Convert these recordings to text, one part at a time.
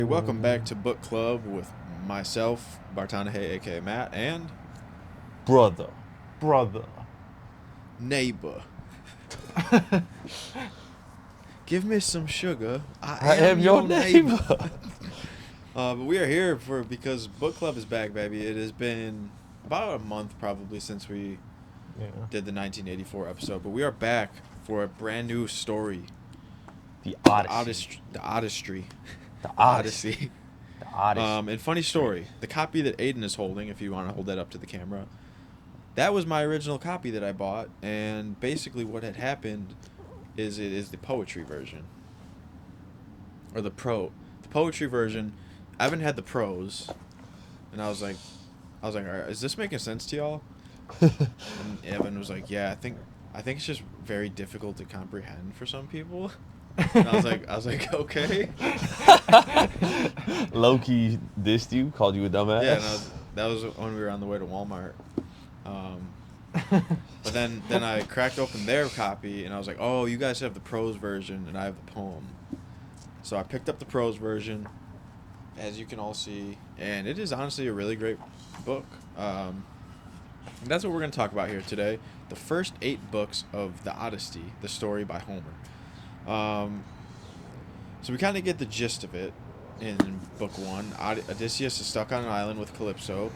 Welcome back to Book Club with myself, Bartonahay, aka Matt, and brother. neighbor. Give me some sugar. I am your neighbor. But we are here because Book Club is back, baby. It has been about a month probably since we did the 1984 episode, but we are back for a brand new story. The Odyssey. The Odyssey. The Odyssey. The The Odyssey. And funny story, the copy that Aiden is holding, if you want to hold that up to the camera, that was my original copy that I bought, and basically what had happened is it is the poetry version. Or the poetry version. I haven't had the prose, and I was like, all right, is this making sense to y'all? And Evan was like, yeah, I think it's just very difficult to comprehend for some people. And I was like, okay. Low-key dissed you, called you a dumbass. Yeah, no, that was when we were on the way to Walmart. But then I cracked open their copy, and I was like, oh, you guys have the prose version, and I have the poem. So I picked up the prose version, as you can all see, and it is honestly a really great book. And that's what we're going to talk about here today. The first 8 books of the Odyssey, the story by Homer. So we kind of get the gist of it in book 1. Odysseus is stuck on an island with Calypso.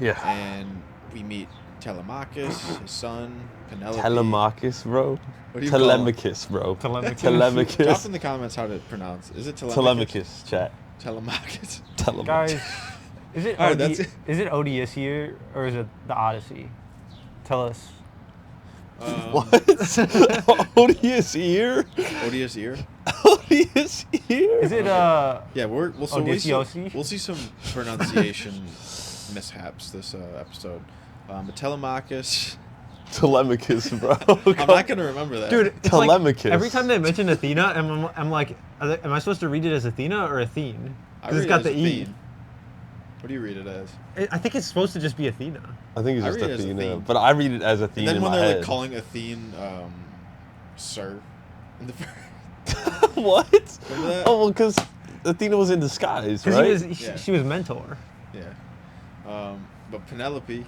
Yeah. And we meet Telemachus, his son, Penelope. Telemachus, bro. What do you call him? Telemachus, bro. Telemachus. Drop in the comments how to pronounce. Is it Telemachus? Telemachus, chat. Telemachus. Telemachus. Guys, is it All right, that's it. Is it Odyssey or is it the Odyssey? Tell us. What? Odious ear? Odious ear? Odious ear? Is it Yeah, Odysseus-y? we'll see some pronunciation mishaps this episode. But Telemachus. Telemachus, bro. I'm not gonna remember that. Dude, it's Telemachus. like every time they mention Athena, I'm like, am I supposed to read it as Athena or Athene? I Because read it's got it the as E. Athene. What do you read it as? I think it's supposed to just be Athena. I think it's I just read it as Athena, Athene. but I read it as Athene And then in when my they're head. like calling Athene, sir, in the What? Remember that? Oh, well, because Athena was in disguise, Because right? Yeah. she was mentor. yeah. But Penelope,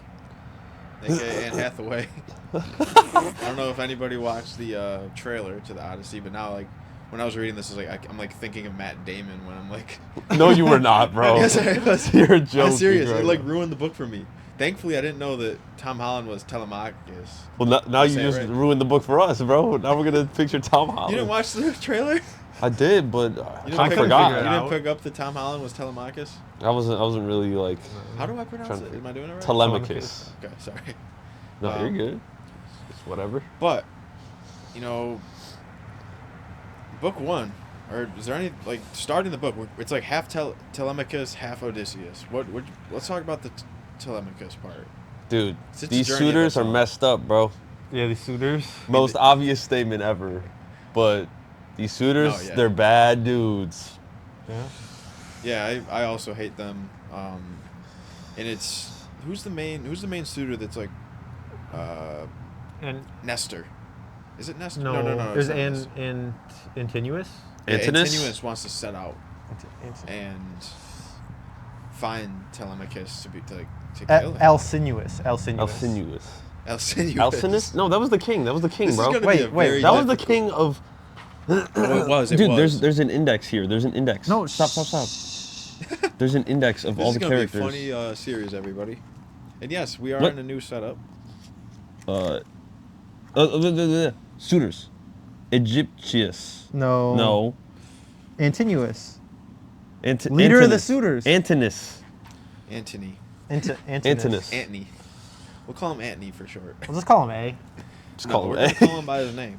aka Anne Hathaway. I don't know if anybody watched the trailer to the Odyssey, but now like when I was reading this, I'm like thinking of Matt Damon when I'm like. No, you were not, bro. Yes, I was. You're I'm joking. serious. right It like now. ruined the book for me. Thankfully, I didn't know that Tom Holland was Telemachus. Well, now Did I you say it just right? ruined the book for us, bro. Now we're gonna picture Tom Holland. You didn't watch the trailer? I did, but You I didn't pick- forgot. figure it You out. didn't pick up that Tom Holland was Telemachus? I wasn't really like How do I pronounce Trying it? to- Am I doing it right? Telemachus. Okay, sorry. No, you're Um, good. It's whatever. But, book 1, or is there any, like, starting the book, it's like half Telemachus, half Odysseus. Let's talk about the Telemachus part. Dude, It's a these journey of suitors its are own. messed up, bro. Yeah, the suitors. Most obvious statement ever. But these suitors, No, yeah. they're bad dudes. Yeah. Yeah, I also hate them. And it's, who's the main suitor that's like, And Nestor? Is it Nestor? no, No. there's it's not Nestor. Antinous. Yeah, Antinous? Antinous wants to set out and find Telemachus to kill him. Alcinous. Alcinous. Alcinous. Alcinous? No, that was the king. That was the king, This bro. is gonna be a Wait, very That was the difficult- king of. Oh, it was. Dude, there's an index here. There's an index. No, stop. There's an index of This all is the gonna characters. be a funny series, everybody. And yes, we are What? in a new setup. Suitors. Egyptius. No. No. Antinous. Ant- Leader of the Antinous. suitors. Antinous. Antony. Antinous. Antony. We'll call him Antony for short. We'll just call him A. Just No, call we're him gonna call him by his name.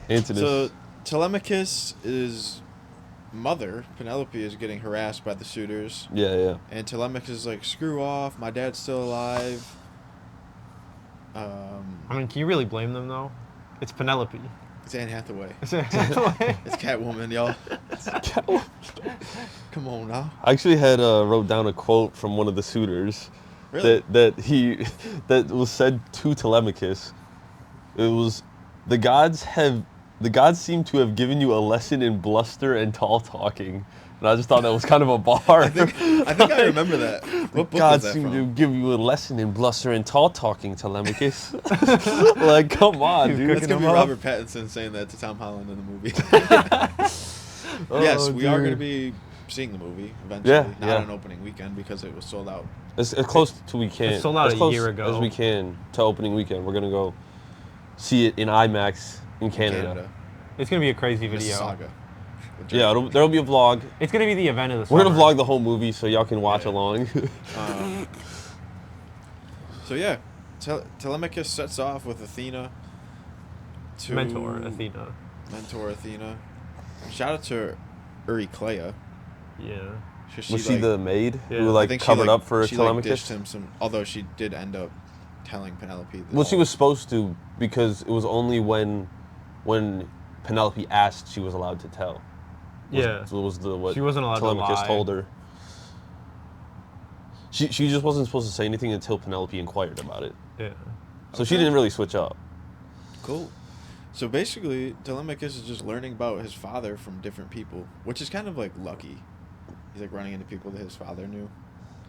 Antinous. So Telemachus' mother, Penelope, is getting harassed by the suitors. yeah. And Telemachus is like, screw off, my dad's still alive. I mean, can you really blame them though? It's Penelope. It's Anne Hathaway. It's It's Catwoman, y'all. Come on now. I actually had wrote down a quote from one of the suitors Really? that was said to Telemachus. It was, "The gods have the gods seem to have given you a lesson in bluster and tall talking. And I just thought that was kind of a bar. I think I remember that. What book was God that seemed to from? give you a lesson in bluster and tall talking, Telemachus. Like, come on, dude. That's gonna be Robert Pattinson saying that to Tom Holland in the movie. Yes, we are gonna be seeing the movie eventually. Yeah, Not yeah. on opening weekend because it was sold out. As close to we can. It sold out as a close year ago. as we can to opening weekend. We're gonna go see it in IMAX in Canada. It's gonna be a crazy video. Mississauga. Yeah, there'll be a vlog. It's gonna be the event of the We're summer. gonna vlog the whole movie so y'all can watch along. So yeah, Telemachus sets off with Athena to Mentor Athena. Shout out to Euryclea. Yeah. Was she the maid Yeah. who I like think covered up for she Telemachus? dished him some, although she did end up telling Penelope. Well, she was supposed to because it was only when Penelope asked she was allowed to tell. Yeah. Was what She wasn't allowed to Telemachus lie. told her. She just wasn't supposed to say anything until Penelope inquired about it. Yeah. So she didn't really switch up. Cool. So basically, Telemachus is just learning about his father from different people, which is kind of like lucky. He's like running into people that his father knew.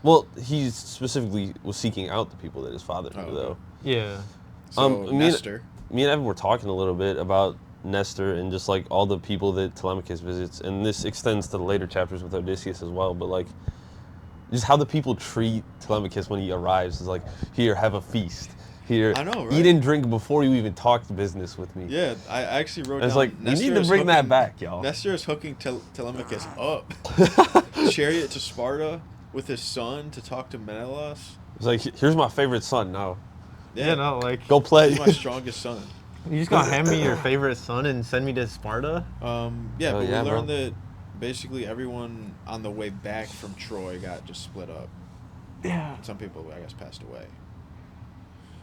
Well, he specifically was seeking out the people that his father knew, Oh, okay. though. Yeah. So Nestor. Me and Evan were talking a little bit about Nestor and just like all the people that Telemachus visits, and this extends to the later chapters with Odysseus as well. But like, just how the people treat Telemachus when he arrives is like, here, have a feast. Here, I know, right? eat and drink before you even talk business with me. Yeah, I actually wrote And it's down. like, we need to is bring that hooking- back, y'all. Nestor is hooking Telemachus up. Chariot to Sparta with his son to talk to Menelaus. It's like, here's my favorite son now. Yeah, no, like, Go play. He's my strongest son. you just gonna hand me your favorite son and send me to Sparta? Yeah, Oh, but yeah, we learned bro. that basically everyone on the way back from Troy got just split up. Yeah. Some people, I guess, passed away.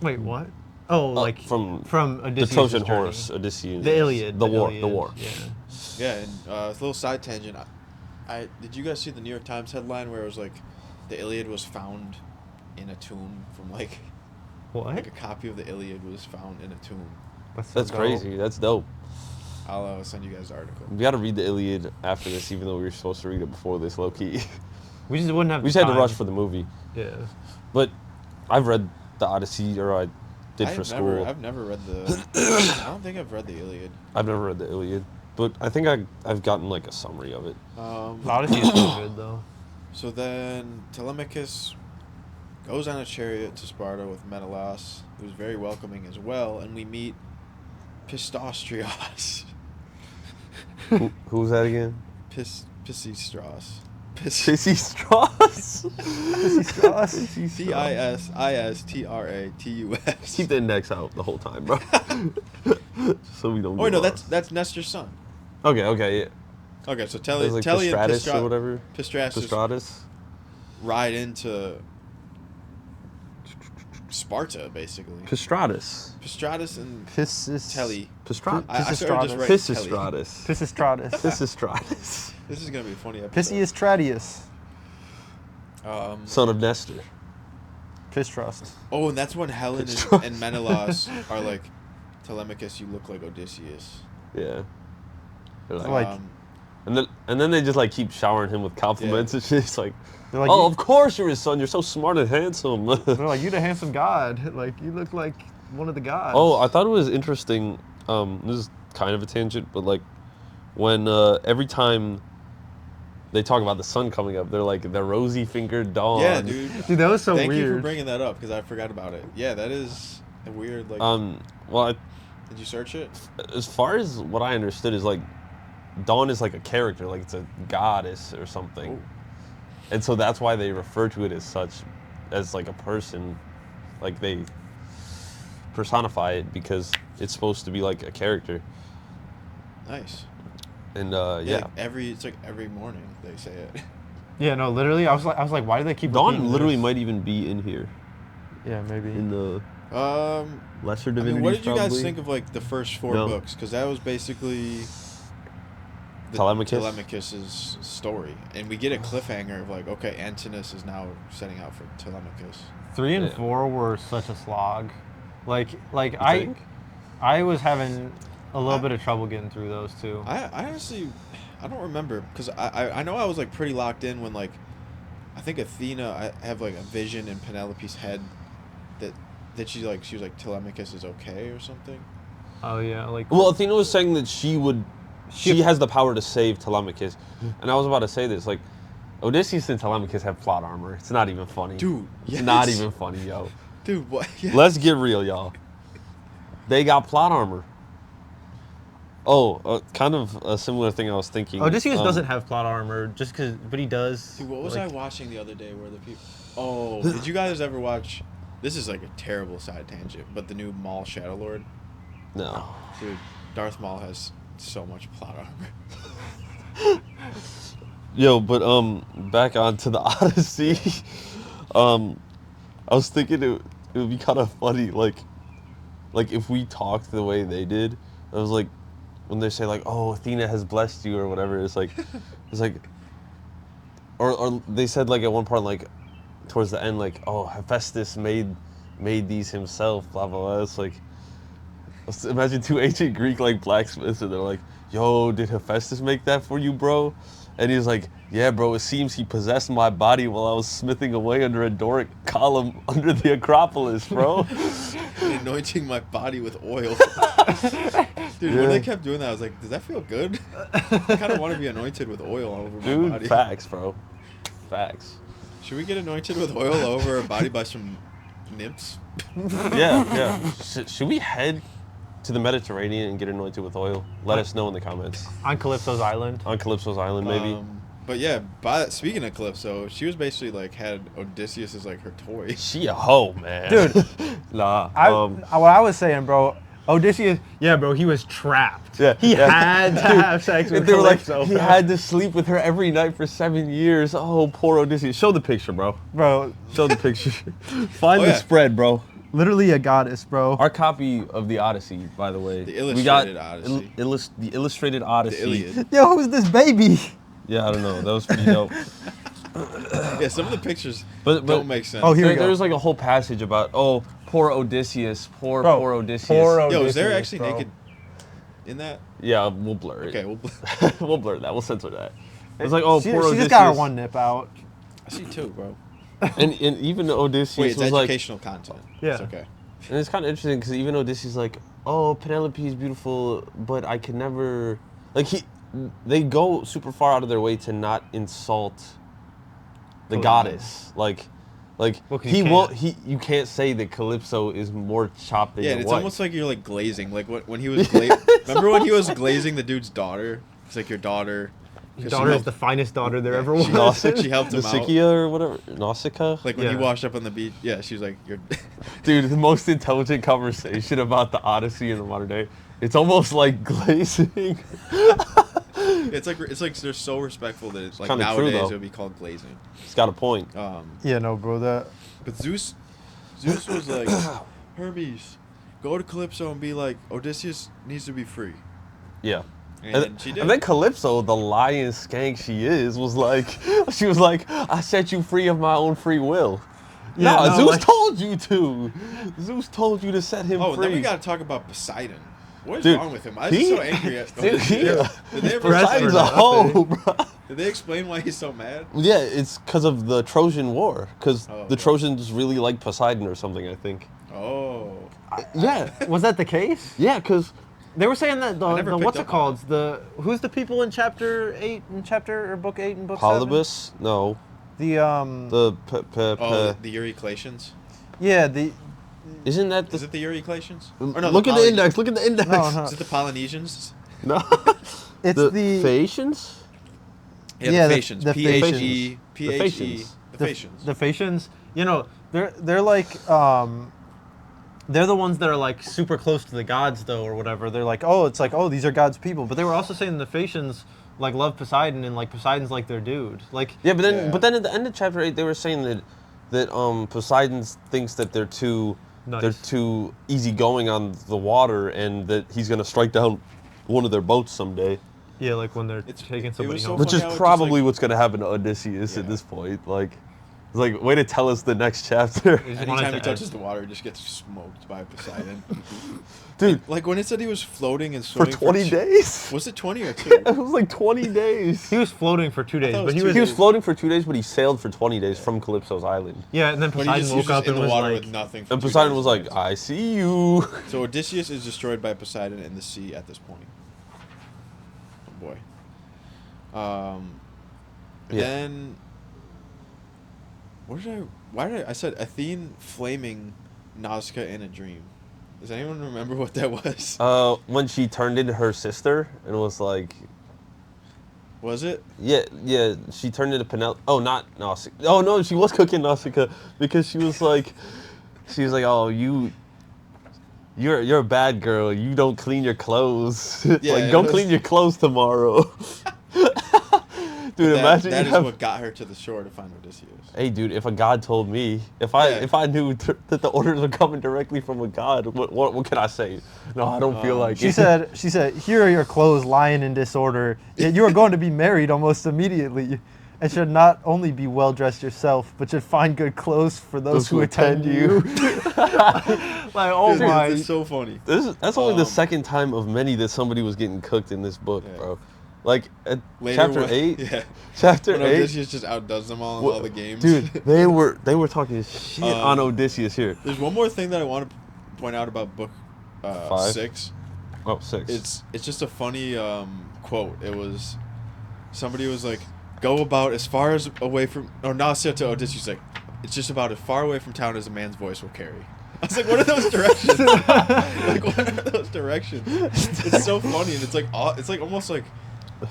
Wait, what? Oh, like from from the Odysseus' Trojan journey. horse, Odysseus. The Iliad. The war. Yeah. Yeah, and a little side tangent. I did you guys see the New York Times headline where it was like, the Iliad was found in a tomb from like What? a copy of the Iliad was found in a tomb. So That's dope. crazy. That's dope. I'll send you guys the article. We got to read the Iliad after this, even though we were supposed to read it before this, low key. We just wouldn't have. We the just had to time. rush for the movie. Yeah. But I've read the Odyssey, or I did for school. I've never read the. I don't think I've read the Iliad. I've never read the Iliad, but I think I've gotten like a summary of it. The Odyssey is so good though. So then Telemachus goes on a chariot to Sparta with Menelaus, who's very welcoming as well, and we meet Pisistratus. Who was that again? Pisistratus. Pissy Straws. Pisistratus. Keep the index out the whole time, bro. So we don't. Oh wait, get no, lost. that's Nestor's son. Okay, yeah. Okay, so There's like Telly and Pistratus or whatever. Pistratus Pistratus. ride into Sparta, basically. Pistratus. Pistratus and Pissis. Telly. Pistratus. I started just writing Telly. Pisistratus. Pisistratus. Pisistratus. This is gonna be a funny episode. Pisistratius. Son of Nestor. Pistrust. Oh, and that's when Helen Pistratus. and Menelaus are like, Telemachus, you look like Odysseus. Yeah. They're Like- and then they just like keep showering him with compliments and shit. It's like, They're like, oh, you- of course you're his son. You're so smart and handsome. They're like, you the handsome god. Like, you look like one of the gods. Oh, I thought it was interesting. This is kind of a tangent, but like when every time they talk about the sun coming up, they're like the rosy-fingered dawn. Yeah, dude. Dude, that was so Thank you for weird. bringing that up because I forgot about it. Yeah, that is a weird like. Well, Did you search it? as far as what I understood is like, Dawn is like a character, like it's a goddess or something, and so that's why they refer to it as such, as like a person, like they personify it because it's supposed to be like a character. Nice. And Yeah. yeah. It's like every morning they say it. Yeah, no, literally, I was like, why do they keep Dawn repeating literally this? might even be in here, Yeah, maybe. in the lesser I divinities. mean, what did you guys probably. think of like the first 4 No. books? Because that was basically Telemachus? Telemachus's story, and we get a cliffhanger of like, okay, Antinous is now setting out for Telemachus. 3 and Yeah. 4 were such a slog. Like You I think? I was having a little bit of trouble getting through those too. I honestly, I don't remember because I know I was like pretty locked in when like, I think Athena, I have like a vision in Penelope's head that she was like Telemachus is okay or something. Oh yeah, like. Well, Athena was saying that she has the power to save Telemachus, and I was about to say this like, Odysseus and Telemachus have plot armor. It's not even funny. Dude, yes. It's not even funny, yo. Dude, what? Yes. Let's get real, y'all. They got plot armor. Oh, kind of a similar thing I was thinking. Odysseus doesn't have plot armor, but he does. Dude, what was I watching the other day where the people... Oh, did you guys ever watch... This is like a terrible side tangent, but the new Maul Shadow Lord? No. Dude, Darth Maul has so much plot armor. Yo, but back onto the Odyssey. I was thinking it would be kind of funny, like if we talked the way they did. I was like, when they say like, "Oh, Athena has blessed you" or whatever, it's like, or they said like at one part like, towards the end like, "Oh, Hephaestus made these himself," blah blah blah. It's like, imagine two ancient Greek like blacksmiths and they're like, "Yo, did Hephaestus make that for you, bro?" And he's like, "Yeah, bro, it seems he possessed my body while I was smithing away under a Doric column under the Acropolis, bro." Anointing my body with oil. Dude, when they kept doing that, I was like, does that feel good? I kind of want to be anointed with oil all over my body. Dude, facts, bro. Facts. Should we get anointed with oil all over our body by some nymphs? Yeah. Should we head to the Mediterranean and get anointed with oil? Let us know in the comments. On Calypso's island. On Calypso's island, maybe. But yeah, speaking of Calypso, she was basically like had Odysseus as like her toy. She a hoe, man. Dude. Nah. What I was saying, bro, Odysseus, yeah, bro, he was trapped. Yeah, He had to have sex with they were like, Calypso, he bro. had to sleep with her every night for 7 years. Oh, poor Odysseus. Show the picture, bro. Bro, Show the picture. Find the spread, bro. literally a goddess, bro. Our copy of the Odyssey, by the way. The illustrated Odyssey. The illustrated Odyssey. The Iliad. Yo, who's this baby? Yeah, I don't know. That was pretty dope. Yeah, some of the pictures But don't make sense. Oh, here we go. There was like a whole passage about, oh, poor Odysseus, poor Odysseus. Poor Yo, is there Odysseus, actually bro. naked in that? Yeah, we'll blur it. Okay, We'll blur that. We'll censor that. It's like, oh, She poor Odysseus. just got her one nip out. I see two, bro. And even Odysseus Wait, it's was like, educational content. Yeah. It's okay. and it's kind of interesting because even Odysseus like, oh, Penelope is beautiful, but I could never, like they go super far out of their way to not insult the goddess. Like Well, you can't say that Calypso is more chopped than Yeah, your and it's wife. almost like you're like glazing. Like when he was remember when he was glazing the dude's daughter? It's like your daughter. His daughter is the finest daughter there ever was. She helped him out. Nausicaa or whatever. Nausicaa? Like when he Yeah. washed up on the beach. Yeah, she was like, "You're." Dude, the most intelligent conversation about the Odyssey in the modern day. It's almost like glazing. It's like they're so respectful that it's like Kinda true, nowadays though. it would be called glazing. It's got a point. Yeah, no, bro, that. But Zeus was like, Hermes, go to Calypso and be like, Odysseus needs to be free. Yeah. And she did. And then Calypso, the lion skank she is, was like, I set you free of my own free will. Yeah, no, no, Zeus like- told you to. Zeus told you to set him Oh, free. then we gotta talk about Poseidon. What is Dude, wrong with him? I was just so angry at Dude, Odysseus. Did they ever Poseidon's explain a that? hoe, bro. Did they explain why he's so mad? Yeah, it's because of the Trojan War. Because Oh, the okay. Trojans really like Poseidon or something, I think. Oh. Yeah. Was that the case? Yeah, because They were saying that I never the picked what's up it called? Who's the people in chapter 8 and chapter or book 8 and book 7? Polybus? No. The Oh, the Eurycleans? yeah, the Isn't that the... Is it the Eurycleans? Or no, Look at the Poly- index. Look at the index. No. Is it the Polynesians? No. it's the Phaeacians? Yeah, the- the Phaeacians. the P-H-E. The P-H-E. Phaeacians. The Phaeacians. the Phaeacians. You know, they're like they're the ones that are like super close to the gods though or whatever. They're like, oh, it's like, oh, these are God's people. But they were also saying the Phaeacians like love Poseidon and like Poseidon's like their dude. Like Yeah, but then Yeah. at the end of chapter 8, they were saying that Poseidon thinks that they're too easygoing on the water and that he's gonna strike down one of their boats someday. yeah, like when they're It's- taking it somebody was so home. Which is funny how it just, probably like- what's gonna happen to Odysseus at Yeah. this point. Like, It's like, way to tell us the next chapter. He just wanted Anytime to he add- touches the water, he just gets smoked by Poseidon. Dude, Like when it said he was floating and for swimming 20 days? Was it 20 or 2? It was like 20 days. He was floating for 2 days, thought it but was he 2 was He was floating for 2 days, but he sailed for 20 days from Calypso's island. yeah, and then But he Poseidon just woke up in and the was water like, with nothing. For And 2 Poseidon days was and like, nights. I see you. So Odysseus is destroyed by Poseidon in the sea at this point. Oh boy. Yeah. Then why did I said Athene flaming Nausicaa in a dream. Does anyone remember what that was? When she turned into her sister and was like, Was it? yeah, she turned into Penelope. Oh, not Nausicaa. Oh no, she was cooking Nausicaa because she was like, oh, you're a bad girl. You don't clean your clothes. Yeah, like, it go was- clean your clothes tomorrow. Dude, imagine that you is have. what got her to the shore to find Odysseus. Hey, dude, if a god told me, if Yeah. I knew that the orders were coming directly from a god, what can I say? No, I don't feel like she it. said, here are your clothes lying in disorder. Yet you are going to be married almost immediately, and should not only be well dressed yourself, but should find good clothes for those who attend you. Like, oh Dude, my! it's so funny. That's only the second time of many that somebody was getting cooked in this book, Yeah. bro. Like at Later chapter when- 8, Yeah. chapter When 8, Odysseus just outdoes them all in all the games. dude, they were talking shit on Um, Odysseus here. There's one more thing that I want to point out about book 5? 6. Oh, 6. It's just a funny quote. It was somebody was like, "Go about as far as away from." Or Nausicaa to Odysseus like, "It's just about as far away from town as a man's voice will carry." I was like, "What are those directions? Like, what are those directions?" It's so funny, and it's like almost like.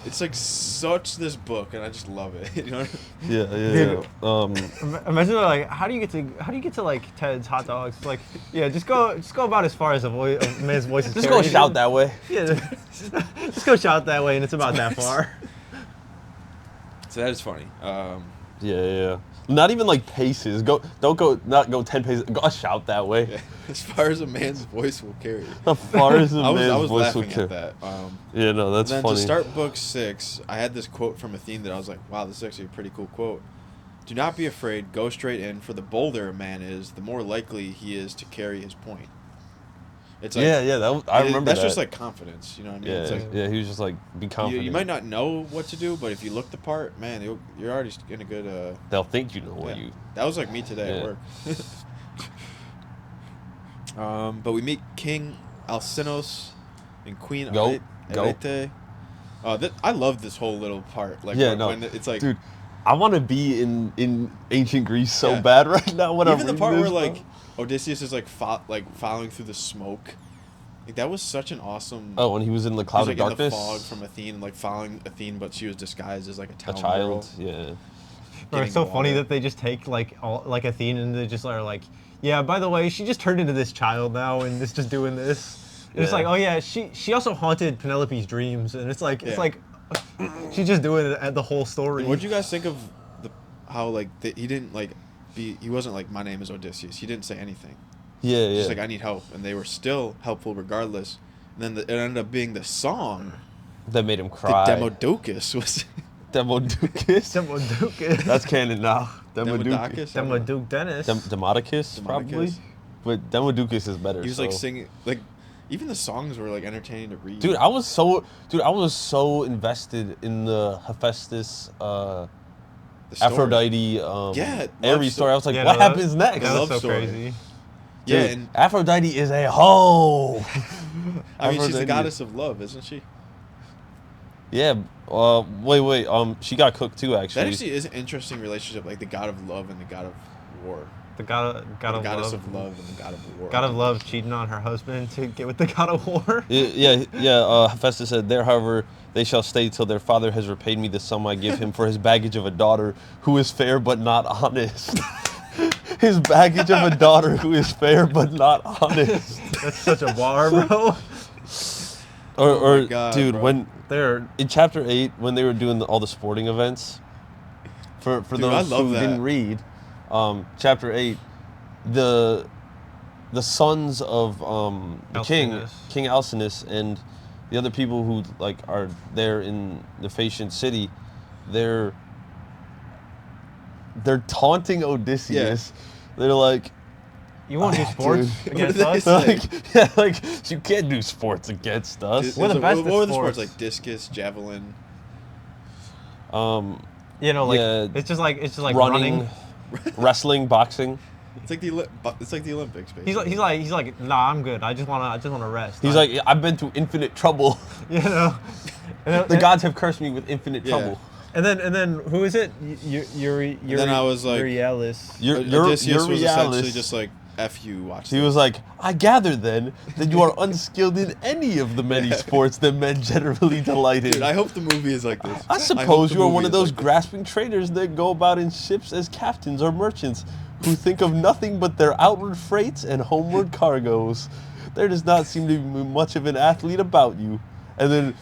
It's like such this book, and I just love it. You know? yeah. Dude. Yeah. Imagine like, how do you get to like Ted's hot dogs? Like, yeah, just go about as far as a man's voice is Just go carried. shout that way. Yeah, just go shout that way, and it's about that far. So that is funny. Yeah. Not even like paces. Don't go 10 paces. Go shout that way. Yeah, as far as a man's voice will carry. As far as a I man's was voice will laughing carry. at that. Yeah, no, that's then funny. to start book 6, I had this quote from Athene that I was like, wow, this is actually a pretty cool quote. Do not be afraid, go straight in, for the bolder a man is, the more likely he is to carry his point. It's like, yeah, I remember that's that. just like confidence, you know what I mean? yeah, It's like, yeah. He was just like, be confident. you might not know what to do, but if you look the part, man, you're already in a good. They'll think you know what Yeah. you. That was like me today at work. But we meet King Alcinous and Queen Go. Arete. I love this whole little part. Like, Yeah, no, when it's like, dude, I want to be in ancient Greece so Yeah. bad right now. When even I'm the reading part this, where bro. like Odysseus is like following through the smoke. Like that was such an awesome. Oh, when he was in the he cloud was, of like, in the darkness. fog from Athene, like following Athene, but she was disguised as like a a town child. girl. Yeah. Bro, getting it's so funny water. that they just take like Athene and they just are like, yeah, by the way, she just turned into this child now and it's just doing this. And it's Yeah. like, oh yeah, she also haunted Penelope's dreams, and it's like Yeah. she's just doing it at the whole story. What do you guys think of how like he didn't like he wasn't like, my name is Odysseus. He didn't say anything. Yeah, He's yeah. just like, I need help, and they were still helpful regardless. And then it ended up being the song. That made him The cry. Demodocus was. Demodocus. Demodocus. That's canon now. Demodocus. Demoduke Dennis. Demodocus, probably. Demodocus. But Demodocus is better. He was so. like singing, like even the songs were like entertaining to read. Dude, I was so invested in the Hephaestus, The story. Aphrodite, Yeah, love Ares story. I was like, Yeah, what no, that- happens next? That was so love story. crazy. Yeah, Dude, and Aphrodite is a hoe. I mean she's the Aphrodite- goddess of love, isn't she? Yeah. Wait. She got cooked too, That actually. actually is an interesting relationship, like the god of love and the god of war. The god The of goddess love. of love and the god of war. God of love cheating on her husband to get with the god of war. Yeah. Hephaestus said, "There, however, they shall stay till their father has repaid me the sum I give him for his baggage of a daughter who is fair but not honest." His baggage of a daughter who is fair but not honest. That's such a bar, bro. Or my God, dude, bro. when They're in chapter 8, when they were doing all the sporting events, for Dude, I those love who that. didn't read, chapter 8, the sons of the Alcinous. King Alcinous, and the other people who like are there in the Phaeacian city, they're they're taunting Odysseus. They're like, You won't do sports Dude. against What us? did they like, yeah, like you can't do sports against us. We're the best at What were the sports? sports. Like discus, javelin. You know, like Yeah, it's just like running, wrestling, boxing. It's like the Olympics, basically. He's like, nah, I'm good. I just wanna rest. He's like, I've been through infinite trouble. you know. The gods have cursed me with infinite Yeah. trouble. And then who is it? Yuri. then I was like- Urialis. Odysseus was essentially Urialis. just like, F you, watch He this. was like, I gather then that you are unskilled in any of the many sports that men generally delight in. Dude, I hope the movie is like this. I hope suppose the you are movie one of is those like this. grasping traders that go about in ships as captains or merchants, who think of nothing but their outward freights and homeward cargoes. There does not seem to be much of an athlete about you. And then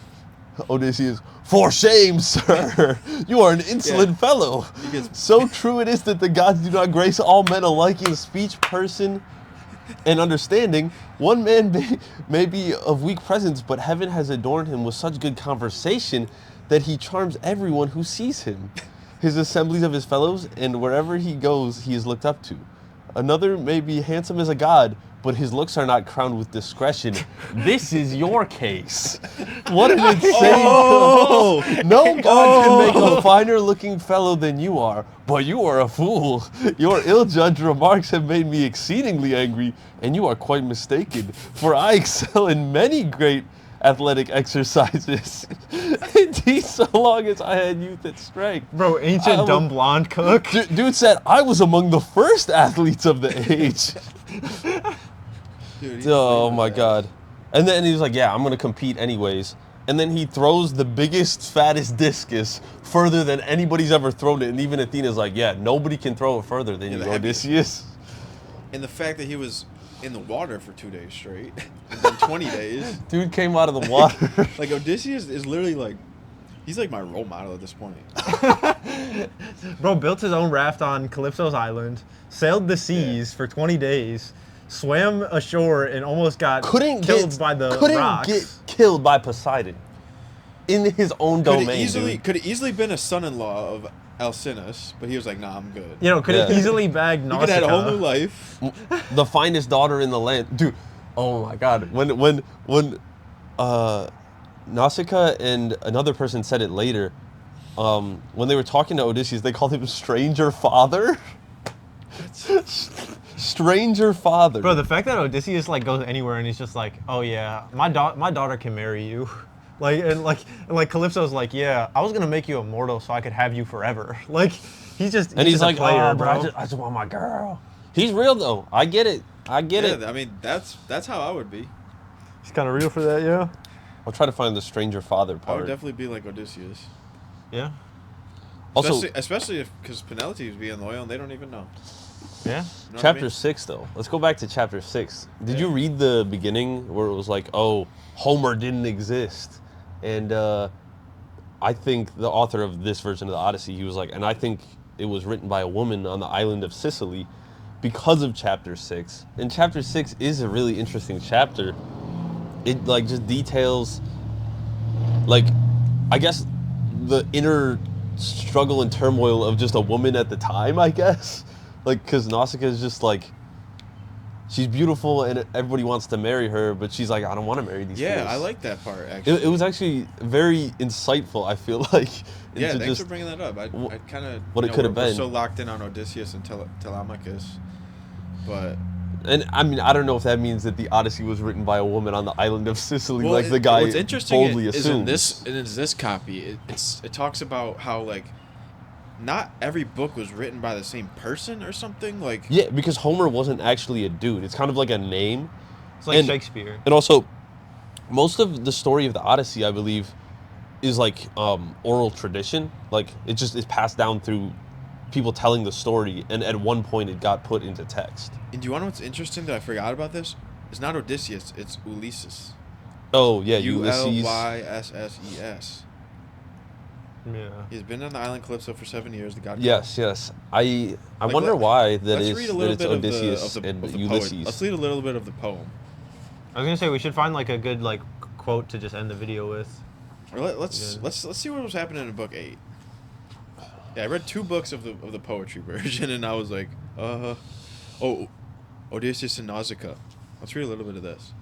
Odysseus, for shame, sir! You are an insolent fellow. He gets- So true it is that the gods do not grace all men alike in speech, person, and understanding. One man may be of weak presence, but heaven has adorned him with such good conversation that he charms everyone who sees him. His assemblies of his fellows, and wherever he goes, he is looked up to. Another may be handsome as a god, but his looks are not crowned with discretion. This is your case. What an insane... No god can make a finer looking fellow than you are, but you are a fool. Your ill-judged remarks have made me exceedingly angry, and you are quite mistaken, for I excel in many great athletic exercises. Indeed, so long as I had youth and strength. Bro, ancient dumb blonde cook. Dude said, I was among the first athletes of the age. Dude, he's Oh really my bad. god. And then he was like, yeah, I'm going to compete anyways. And then he throws the biggest, fattest discus further than anybody's ever thrown it. And even Athena's like, yeah, nobody can throw it further than Yeah, you, the heaviest. Odysseus. And the fact that he was in the water for 2 days straight, and then 20 days. Dude came out of the water. Like, Odysseus is literally like, he's like my role model at this point. Bro built his own raft on Calypso's island, sailed the seas for 20 days, swam ashore, and almost got couldn't killed by the rocks. get killed by Poseidon in his own Could domain, have easily been a son-in-law of Alcinous, but he was like, nah, I'm good. You know, could have Yeah. easily bagged He Nausicaa. could have had a whole new life. dude. The finest daughter in the land. Dude, oh my god. When Nausicaa and another person said it later, when they were talking to Odysseus, they called him Stranger Father. Stranger Father. Bro, the fact that Odysseus like goes anywhere and he's just like, oh yeah, my daughter can marry you. Like Calypso's like, yeah, I was gonna make you immortal so I could have you forever. Like, he's just and he's just a like, player, oh, bro. I just want my girl. He's real though. I get it. I get it. Yeah, I mean, that's how I would be. He's kind of real for that, yeah. I'll try to find the Stranger Father I would part. definitely be like Odysseus. Yeah. Also, especially if because Penelope is being loyal and they don't even know. Yeah. You know what I Chapter mean? 6, though. Let's go back to chapter 6. Did you read the beginning where it was like, oh, Homer didn't exist? And I think the author of this version of the Odyssey, he was like, and I think it was written by a woman on the island of Sicily because of chapter 6. And chapter 6 is a really interesting chapter. It, like, just details, like, I guess the inner struggle and turmoil of just a woman at the time, I guess. Like, because Nausicaa is just like, she's beautiful and everybody wants to marry her, but she's like, I don't want to marry these Yeah, fools. I like that part actually. It was actually very insightful, I feel like. Yeah, into thanks just for bringing that up. I kind of what it could have We're been. so locked in on Odysseus and Telemachus, but And I mean, I don't know if that means that the Odyssey was written by a woman on the island of Sicily, well, like the guy what's interesting boldly is assumes. in this copy, it talks about how like not every book was written by the same person or something. Like Yeah, because Homer wasn't actually a dude. It's kind of like a name. It's like And- Shakespeare. And also, most of the story of the Odyssey, I believe, is like oral tradition. Like it just is passed down through people telling the story, and at one point it got put into text. And do you want to know what's interesting that I forgot about this? It's not Odysseus, it's Ulysses. Oh yeah, Ulysses. Ulysses. Yeah. He's been on the island Calypso for 7 years. The god. Yes, yes. I Like, wonder why Let's read a little it's bit Odysseus of the and poem. Ulysses. Let's read a little bit of the poem. I was gonna say we should find like a good like quote to just end the video with. Or let's see what was happening in book 8. Yeah, I read 2 books of the poetry version, and I was like, Odysseus and Nausicaa. Let's read a little bit of this.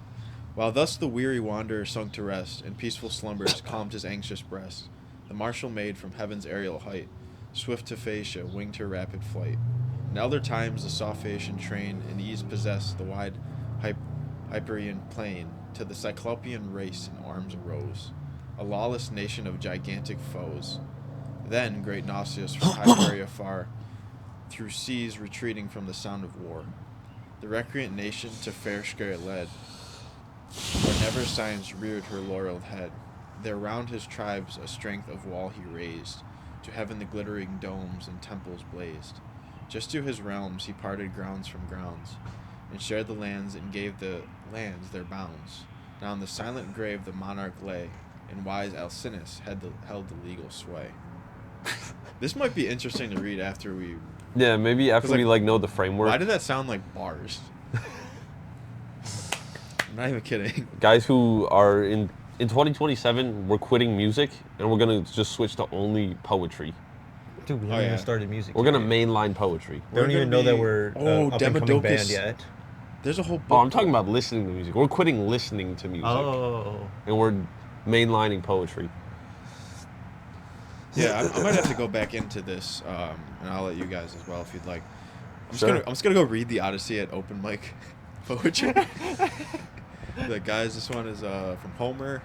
While thus the weary wanderer sunk to rest, and peaceful slumbers calmed his anxious breast, the martial maid from heaven's aerial height, swift to Phaeacia, winged her rapid flight. In elder times the soft Phaeacian train in ease possessed the wide Hyperian plain, to the Cyclopean race in arms arose, a lawless nation of gigantic foes. Then great Nausius from Hyperia far, through seas retreating from the sound of war, the recreant nation to fair Scaret led, where never science reared her laureled head. There round his tribes a strength of wall he raised, to heaven the glittering domes and temples blazed. Just to his realms he parted grounds from grounds, and shared the lands and gave the lands their bounds. Down the silent grave the monarch lay, and wise Alcinous held the legal sway. This might be interesting to read after we... Yeah, maybe after we know the framework. Why did that sound like bars? I'm not even kidding. Guys who are in 2027, we're quitting music, and we're going to just switch to only poetry. Dude, we haven't even started music. We're going to mainline poetry. They don't even know that we're up-and-coming band yet. There's a whole book. Oh, I'm talking about listening to music. We're quitting listening to music. Oh. And we're mainlining poetry. Yeah, I might have to go back into this, and I'll let you guys as well if you'd like. I'm just gonna go read the Odyssey at open mic poetry. Like, guys, this one is from Homer.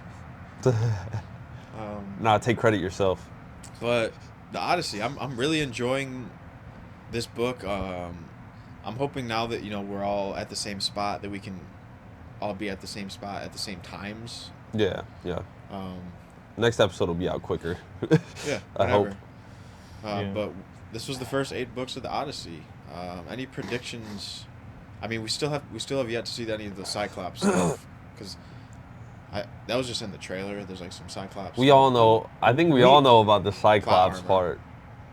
Nah, take credit yourself. But the Odyssey, I'm really enjoying this book. I'm hoping now that we're all at the same spot that we can all be at the same spot at the same times. Yeah. Next episode will be out quicker. Yeah, I hope. But this was the first 8 books of the Odyssey. Any predictions? I mean, we still have yet to see any of the Cyclops stuff, because that was just in the trailer. There's like some Cyclops. We all know. I think we all know about the Cyclops part.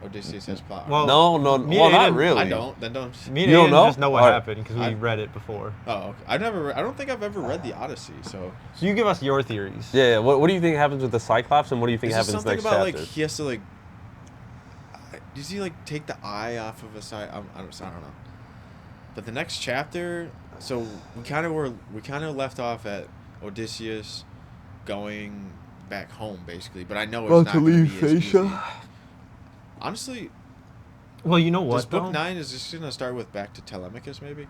Odysseus has plot. Well, no. Well, not really. I don't. Then don't. Me and you don't Aiden know? just know what happened because we read it before. Oh, okay. I don't think I've ever read the Odyssey. So you give us your theories. Yeah. What do you think happens with the Cyclops, and what do you think happens something next about chapter? like he has to does he take the eye off of a side? I don't know. But the next chapter, so we kind of left off at Odysseus going back home basically, but I know it's not going to be as easy. Honestly, well, you know what? This book 9 is just going to start with back to Telemachus, maybe.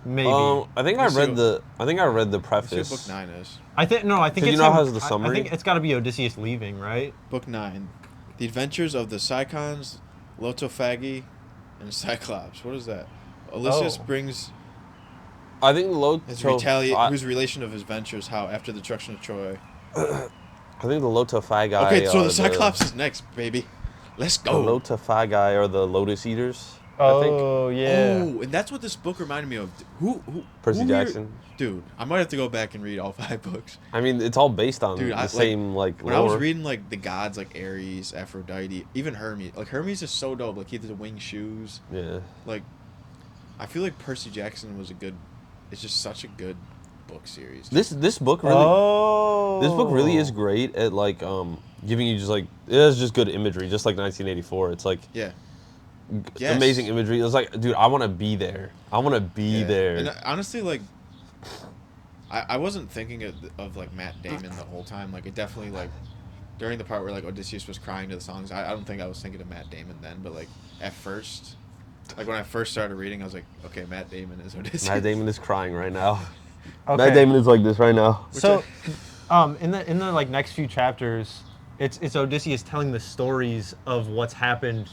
Maybe. I think I read the preface. Let's see what book 9 is. I think it's how it has the summary? I think it's got to be Odysseus leaving, right? Book 9, the adventures of the Cycons, Lotophagi, and Cyclops. What is that? Odysseus brings. I think whose relation of his ventures, how after the destruction of Troy. I think the Lotophagi. Okay, so the Cyclops is next, baby. Let's go. The Lotophagi are the Lotus Eaters. Oh, yeah. Oh, and that's what this book reminded me of. Who Percy Jackson. Dude, I might have to go back and read all 5 books. I mean, it's all based on the same when lore. I was reading the gods like Ares, Aphrodite, even Hermes. Like Hermes is so dope. Like he has the winged shoes. Yeah. Like, I feel like Percy Jackson was it's just such a good book series. This book really is great at giving you just it has just good imagery, just like 1984. It's amazing imagery. It was dude, I want to be there. I want to be there. And honestly, I wasn't thinking of Matt Damon the whole time. It definitely during the part where Odysseus was crying to the songs, I don't think I was thinking of Matt Damon then, but at first, when I first started reading, I was like, okay, Matt Damon is Odysseus. Matt Damon is crying right now. Okay. Matt Damon is like this right now. So, in the next few chapters, it's Odysseus telling the stories of what's happened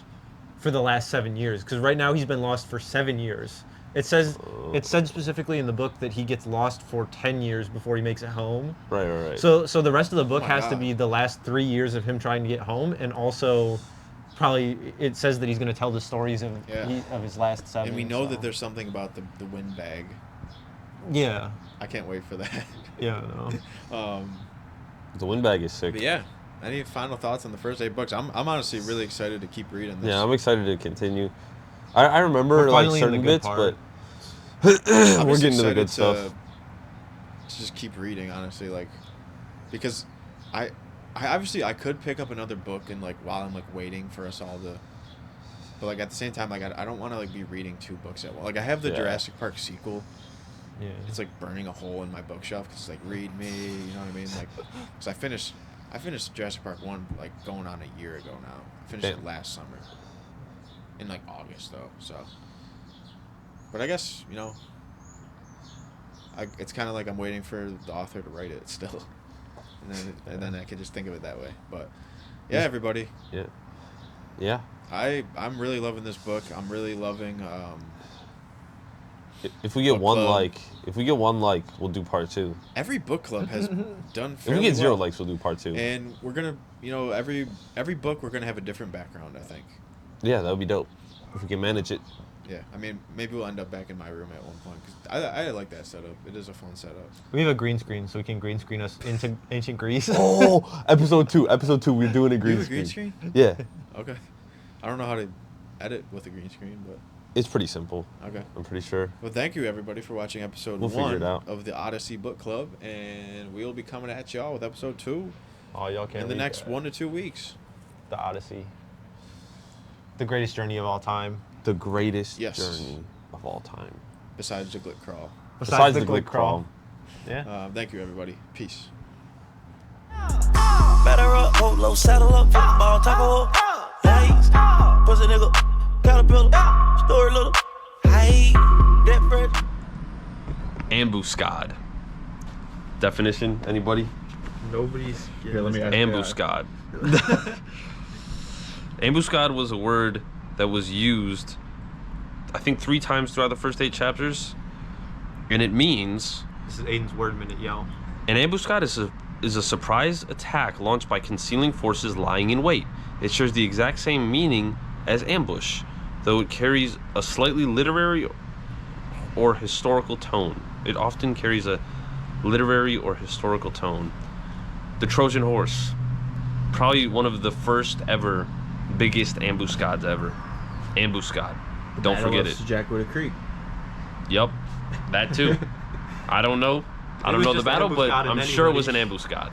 for the last 7 years. Because right now he's been lost for 7 years. It said specifically in the book that he gets lost for 10 years before he makes it home. Right. So the rest of the book has to be the last 3 years of him trying to get home, and also probably it says that he's going to tell the stories of his last 7. And we know that there's something about the windbag. Yeah. I can't wait for that. Yeah, no. The windbag is sick. But yeah. Any final thoughts on the first 8 books? I'm honestly really excited to keep reading this. Yeah, I'm excited to continue. I remember certain bits, but we're getting to the good stuff. To just keep reading, honestly, because I could pick up another book and like while I'm like waiting for us all to, but like at the same time like I don't want to like be reading 2 books at once. Like I have the Jurassic Park sequel. Yeah. It's like burning a hole in my bookshelf because it's like read me, you know what I mean? Like, because I finished Jurassic Park 1 like going on a year ago now. I finished it last summer. In like August though, so. But I guess, you know, it's kind of like I'm waiting for the author to write it still. And then I can just think of it that way. But yeah, everybody. Yeah. Yeah. I'm really loving this book. I'm really loving if we get book one club. like, we'll do part 2. Every book club has done If fairly we get 0 well. likes, we'll do part 2. And we're gonna, you know, every book we're gonna have a different background, I think. Yeah, that would be dope. If we can manage it. Yeah, I mean, maybe we'll end up back in my room at one point. Cause I like that setup. It is a fun setup. We have a green screen, so we can green screen us into ancient Greece. Oh, episode 2, we're doing a You green have a screen. green screen? Yeah. Okay. I don't know how to edit with a green screen, but It's pretty simple. okay. I'm pretty sure. Well, thank you everybody for watching episode We'll figure 1 it out. of the Odyssey Book Club, and we'll be coming at y'all with episode 2 Oh, y'all can't. in the leave next that. 1 to 2 weeks. The Odyssey. The greatest journey of all time. The greatest Yes. journey of all time. Besides the Glick Crawl. Besides the Glick Crawl. Yeah. Thank you everybody. Peace. Batter up, hold low, saddle up, football, tackle up. Yikes, pussy nigga, caterpillar, story little. Hey, that fresh. Ambuscade. Definition, anybody? Nobody's. Here, let me ask Ambuscade. Ambuscade was a word that was used, I think, 3 times throughout the first 8 chapters. And it means... This is Aiden's word minute, yo. An ambuscade is a surprise attack launched by concealing forces lying in wait. It shares the exact same meaning as ambush, though it carries a slightly literary or historical tone. It often carries a literary or historical tone. The Trojan horse, probably one of the first ever, biggest ambuscades ever. Ambuscade. Don't forget it. Jackwood Creek. Yep, that too. I don't know. I don't was know the just battle, but ambuscade I'm in sure it was an anybody. ambuscade.